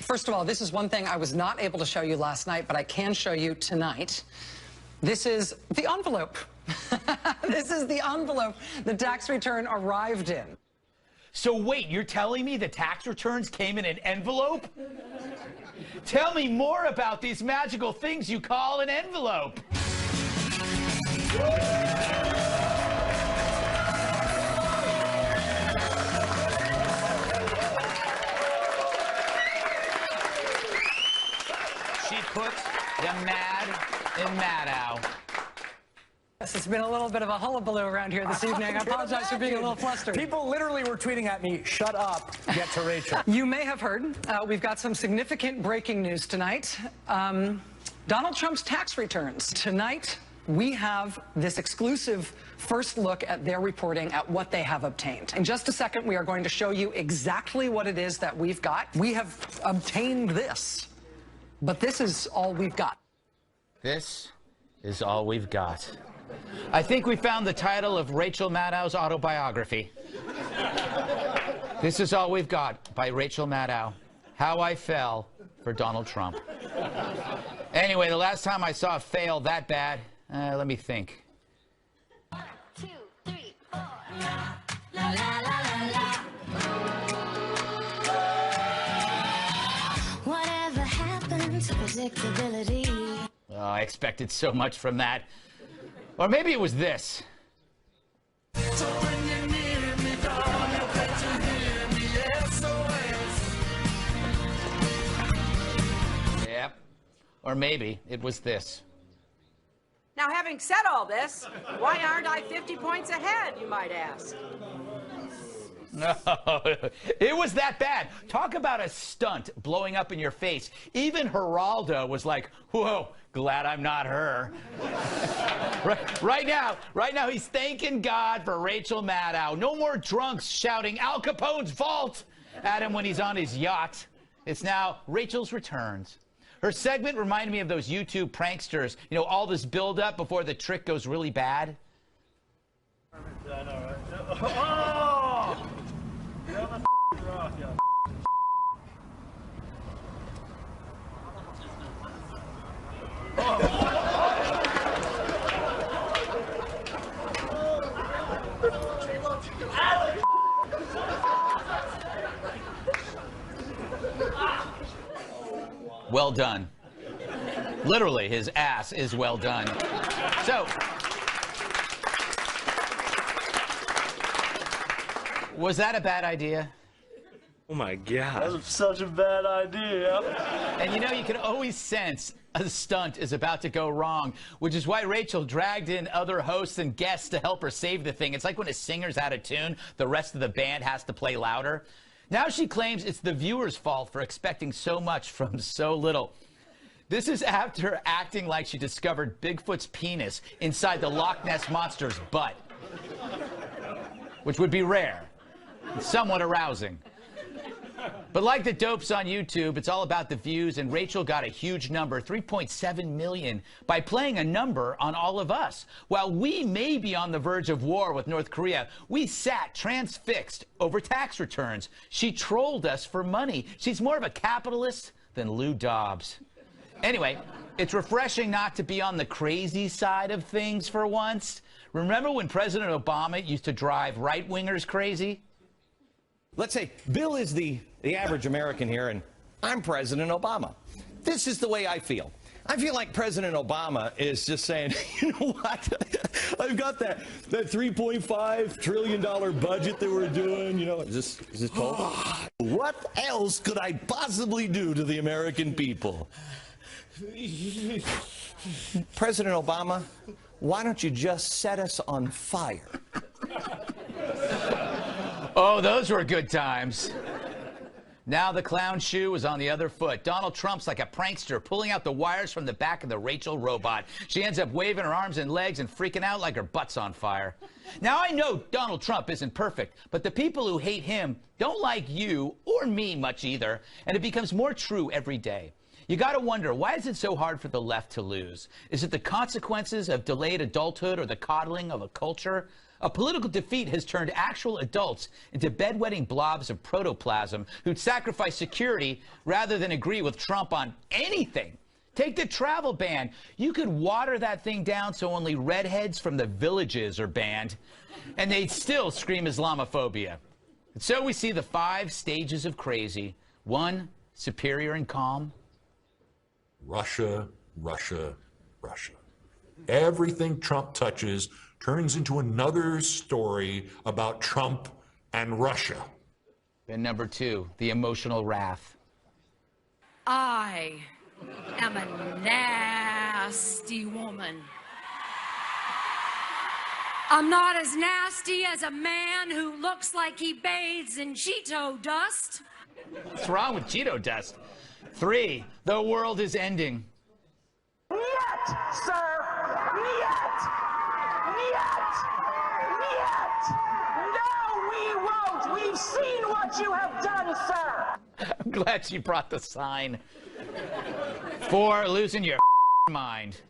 First of all, this is one thing I was not able to show you last night, but I can show you tonight. This is the envelope. This is the envelope the tax return arrived in. So wait, you're telling me the tax returns came in an envelope? Tell me more about these magical things you call an envelope. She put the mad in Maddow. Yes, it's been a little bit of a hullabaloo around here this evening. I apologize for being a little flustered. People literally were tweeting at me, "Shut up, get to Rachel." You may have heard, we've got some significant breaking news tonight. Donald Trump's tax returns. Tonight, we have this exclusive first look at their reporting at what they have obtained. In just a second, we are going to show you exactly what it is that we've got. We have obtained this, but this is all we've got. This is all we've got. I think we found the title of Rachel Maddow's autobiography. This is all we've got by Rachel Maddow. How I fell for Donald Trump. Anyway, the last time I saw a fail that bad, let me think. 1, 2, 3, 4. La, la, la, la, la. Whatever happened to predictability? Oh, I expected so much from that. Or maybe it was this. So when you need me, darling, bet you hear me, SOS. Yep. Or maybe it was this. Now, having said all this, why aren't I 50 points ahead, you might ask? No, it was that bad. Talk about a stunt blowing up in your face. Even Geraldo was like, whoa, glad I'm not her. Right now, he's thanking God for Rachel Maddow. No more drunks shouting Al Capone's vault at him when he's on his yacht. It's now Rachel's returns. Her segment reminded me of those YouTube pranksters. You know, all this build-up before the trick goes really bad. I know, right? Oh! Yeah, that's rough, yeah. Well done. Literally, his ass is well done. So, was that a bad idea? Oh my God. That was such a bad idea. And you know, you can always sense a stunt is about to go wrong, which is why Rachel dragged in other hosts and guests to help her save the thing. It's like when a singer's out of tune, the rest of the band has to play louder. Now she claims it's the viewer's fault for expecting so much from so little. This is after acting like she discovered Bigfoot's penis inside the Loch Ness Monster's butt, which would be rare and somewhat arousing. But like the dopes on YouTube, it's all about the views, and Rachel got a huge number, 3.7 million, by playing a number on all of us. While we may be on the verge of war with North Korea, we sat transfixed over tax returns. She trolled us for money. She's more of a capitalist than Lou Dobbs. Anyway, it's refreshing not to be on the crazy side of things for once. Remember when President Obama used to drive right-wingers crazy? Let's say Bill is the average American here, and I'm President Obama. This is the way I feel. I feel like President Obama is just saying, you know what? I've got that $3.5 trillion budget that we're doing. You know, is this cold? What else could I possibly do to the American people? President Obama, why don't you just set us on fire? Oh, those were good times. Now the clown shoe is on the other foot. Donald Trump's like a prankster pulling out the wires from the back of the Rachel robot. She ends up waving her arms and legs and freaking out like her butt's on fire. Now I know Donald Trump isn't perfect, but the people who hate him don't like you or me much either, and it becomes more true every day. You gotta wonder, why is it so hard for the left to lose? Is it the consequences of delayed adulthood or the coddling of a culture? A political defeat has turned actual adults into bedwetting blobs of protoplasm who'd sacrifice security rather than agree with Trump on anything. Take the travel ban. You could water that thing down so only redheads from the villages are banned, and they'd still scream Islamophobia. And so we see the 5 stages of crazy. 1, superior and calm. Russia, Russia, Russia. Everything Trump touches turns into another story about Trump and Russia. And number 2, the emotional wrath. I am a nasty woman. I'm not as nasty as a man who looks like he bathes in Cheeto dust. What's wrong with Cheeto dust? 3, the world is ending. Niet, sir! Niet! Niet! Niet! No, we won't! We've seen what you have done, sir! I'm glad she brought the sign. 4, losing your mind.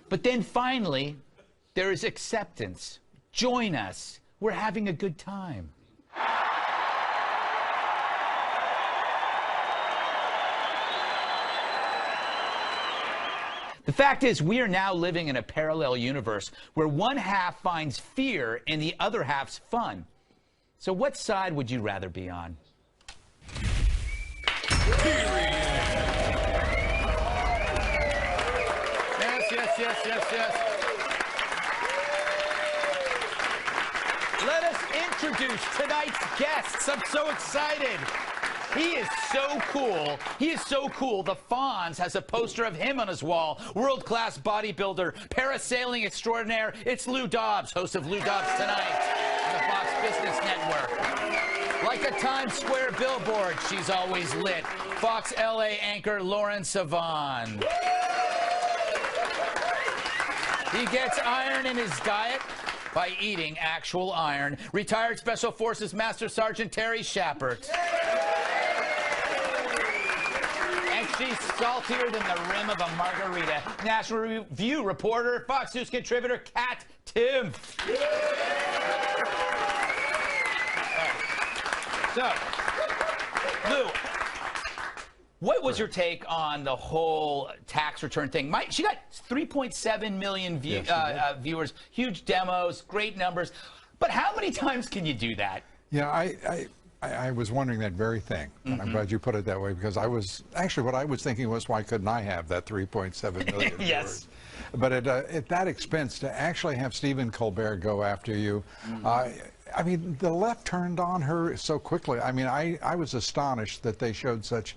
But then finally, there is acceptance. Join us. We're having a good time. The fact is, we are now living in a parallel universe where one half finds fear and the other half's fun. So what side would you rather be on? Yes. Let us introduce tonight's guests. I'm so excited. He is so cool. He is so cool. The Fonz has a poster of him on his wall. World-class bodybuilder, parasailing extraordinaire. It's Lou Dobbs, host of Lou Dobbs Tonight on the Fox Business Network. Like a Times Square billboard, she's always lit. Fox LA anchor Lauren Sivan. He gets iron in his diet by eating actual iron. Retired Special Forces Master Sergeant Terry Schappert. And she's saltier than the rim of a margarita. National Review reporter, Fox News contributor Katherine Timpf. So, Lou, what was your take on the whole tax return thing? She got 3.7 million viewers, huge demos, great numbers. But how many times can you do that? Yeah, I was wondering that very thing, and I'm glad you put it that way, because I was actually, what I was thinking was, why couldn't I have that 3.7 million Yes. viewers? But at that expense, to actually have Stephen Colbert go after you, I mean, the left turned on her so quickly. I mean, I was astonished that they showed such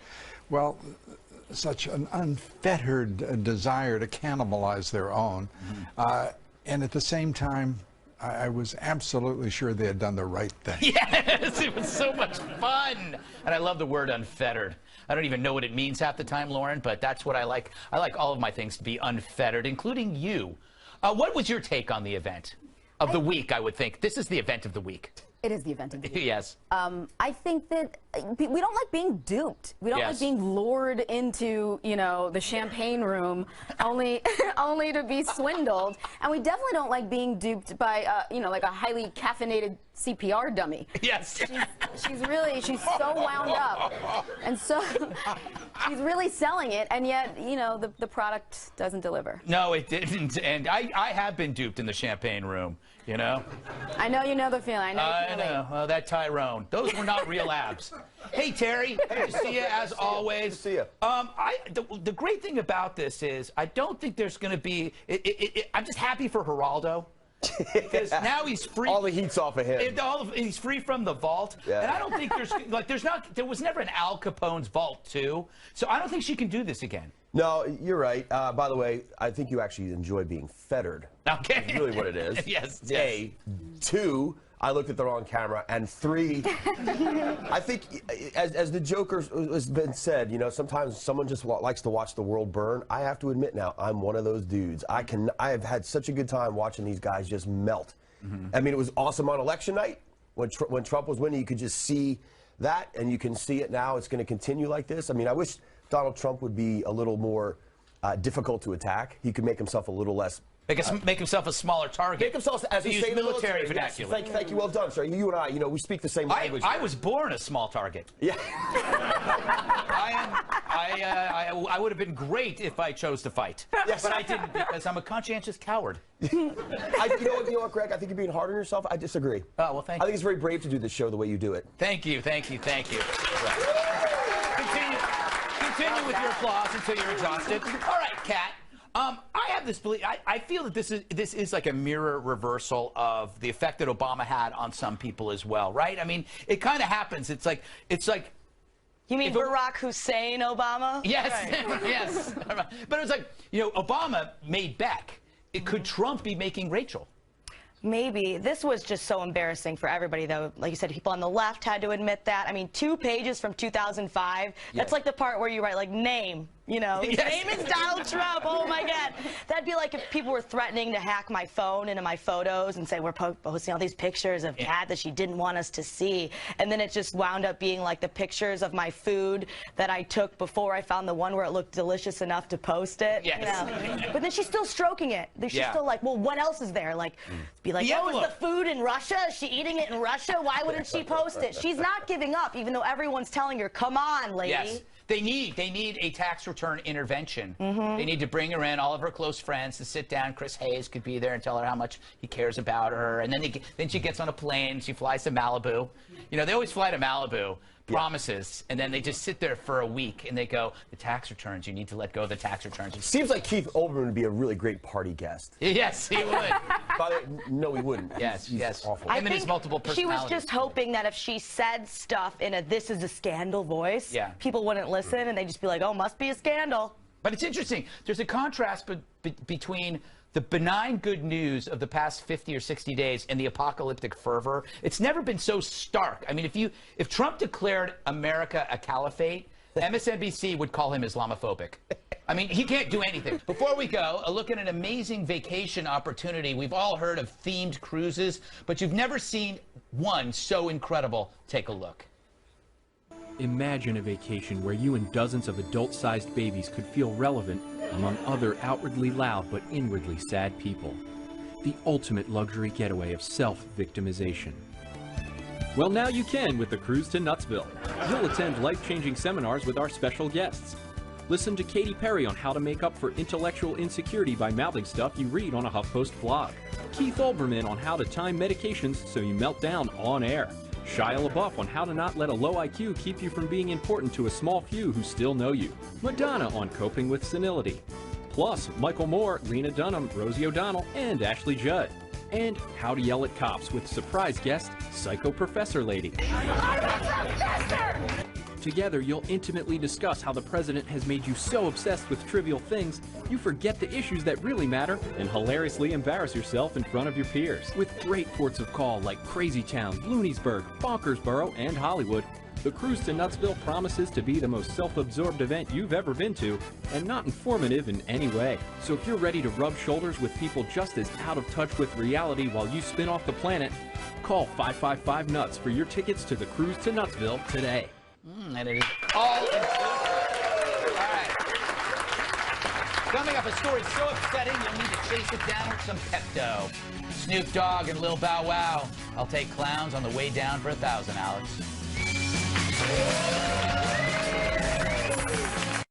an unfettered desire to cannibalize their own. And at the same time, I was absolutely sure they had done the right thing. Yes, it was so much fun. And I love the word unfettered. I don't even know what it means half the time, Lauren, but that's what I like. I like all of my things to be unfettered, including you. What was your take on the event of the week, I would think? This is the event of the week. It is the event of the week. Yes. I think that we don't like being duped. We don't like being lured into, you know, the champagne room only to be swindled. And we definitely don't like being duped by, you know, like a highly caffeinated CPR dummy. Yes. She's so wound up. And so she's really selling it, and yet, you know, the product doesn't deliver. No, it didn't. And I have been duped in the champagne room, you know? I know you know the feeling. I know. Oh, that Tyrone. Those were not real abs. Hey, Terry. Good to see you, as always. Good to see you. The great thing about this is I don't think there's going to be... I'm just happy for Geraldo. Because now he's free. All the heat's off of him. He's free from the vault. Yeah. And I don't think there was never an Al Capone's vault, too. So I don't think she can do this again. No, you're right. By the way, I think you actually enjoy being fettered. Okay. That's really what it is. Yes. A. 2, I looked at the wrong camera. And 3, I think, as the Joker has been said, you know, sometimes someone just likes to watch the world burn. I have to admit now, I'm one of those dudes. I have had such a good time watching these guys just melt. I mean, it was awesome on election night. When Trump was winning, you could just see that, and you can see it now. It's going to continue like this. I mean, I wish Donald Trump would be a little more difficult to attack. He could make himself a little less. Make himself a smaller target. Make himself, as we say in the military Yes, vernacular. thank you, well done, sir. You and I, you know, we speak the same language. I was born a small target. Yeah. I would have been great if I chose to fight. Yes. But I didn't, because I'm a conscientious coward. You know what, Greg? I think you're being hard on yourself. I disagree. Oh, well, thank you. I think it's very brave to do this show the way you do it. Thank you. Continue with your applause until you're exhausted. All right, Kat. I have this belief. I feel that this is like a mirror reversal of the effect that Obama had on some people as well, right? I mean, it kind of happens. It's like. You mean Barack Hussein Obama? Yes, Right. yes. But it was like, you know, Obama made Beck. Could Trump be making Rachel? Maybe. This was just so embarrassing for everybody, though. Like you said, people on the left had to admit that. I mean, 2 pages from 2005. That's like the part where you write, like, name. You know, his name is Donald Trump. Oh, my God. That'd be like if people were threatening to hack my phone into my photos and say, we're posting all these pictures of Kat that she didn't want us to see. And then it just wound up being like the pictures of my food that I took before I found the one where it looked delicious enough to post it. Yes. You know? But then she's still stroking it. She's still like, well, what else is there? Like, be like, oh, is the food in Russia? Is she eating it in Russia? Why wouldn't she post it? She's not giving up, even though everyone's telling her, come on, lady. Yes. They need a tax return intervention. They need to bring her in, all of her close friends, to sit down. Chris Hayes could be there and tell her how much he cares about her. And then she gets on a plane. She flies to Malibu. You know, they always fly to Malibu. Promises, and then they just sit there for a week and they go, the tax returns, you need to let go of the tax returns. Seems like Keith Olbermann would be a really great party guest. Yes, he would. By the way, no, he wouldn't. Yes, He's awful. I Him and his think multiple personalities. she was just hoping that if she said stuff in a this is a scandal voice, people wouldn't listen and they'd just be like, oh, must be a scandal. But it's interesting. There's a contrast between the benign good news of the past 50 or 60 days and the apocalyptic fervor. It's never been so stark. I mean, if Trump declared America a caliphate, MSNBC would call him Islamophobic. I mean, he can't do anything. Before we go, a look at an amazing vacation opportunity. We've all heard of themed cruises, but you've never seen one so incredible. Take a look. Imagine a vacation where you and dozens of adult-sized babies could feel relevant among other outwardly loud but inwardly sad people. The ultimate luxury getaway of self-victimization. Well, now you can with the Cruise to Nutsville. You'll attend life-changing seminars with our special guests. Listen to Katy Perry on how to make up for intellectual insecurity by mouthing stuff you read on a HuffPost blog. Keith Olbermann on how to time medications so you melt down on air. Shia LaBeouf on how to not let a low IQ keep you from being important to a small few who still know you. Madonna on coping with senility. Plus, Michael Moore, Lena Dunham, Rosie O'Donnell, and Ashley Judd. And how to yell at cops with surprise guest, Psycho Professor Lady. Together, you'll intimately discuss how the president has made you so obsessed with trivial things, you forget the issues that really matter and hilariously embarrass yourself in front of your peers. With great ports of call like Crazy Town, Looniesburg, Bonkersboro, and Hollywood, the Cruise to Nutsville promises to be the most self-absorbed event you've ever been to, and not informative in any way. So if you're ready to rub shoulders with people just as out of touch with reality while you spin off the planet, call 555-NUTS for your tickets to the Cruise to Nutsville today. And it is all inclusive. All right. Coming up, a story so upsetting you'll need to chase it down with some Pepto. Snoop Dogg and Lil Bow Wow. I'll take clowns on the way down for 1,000, Alex.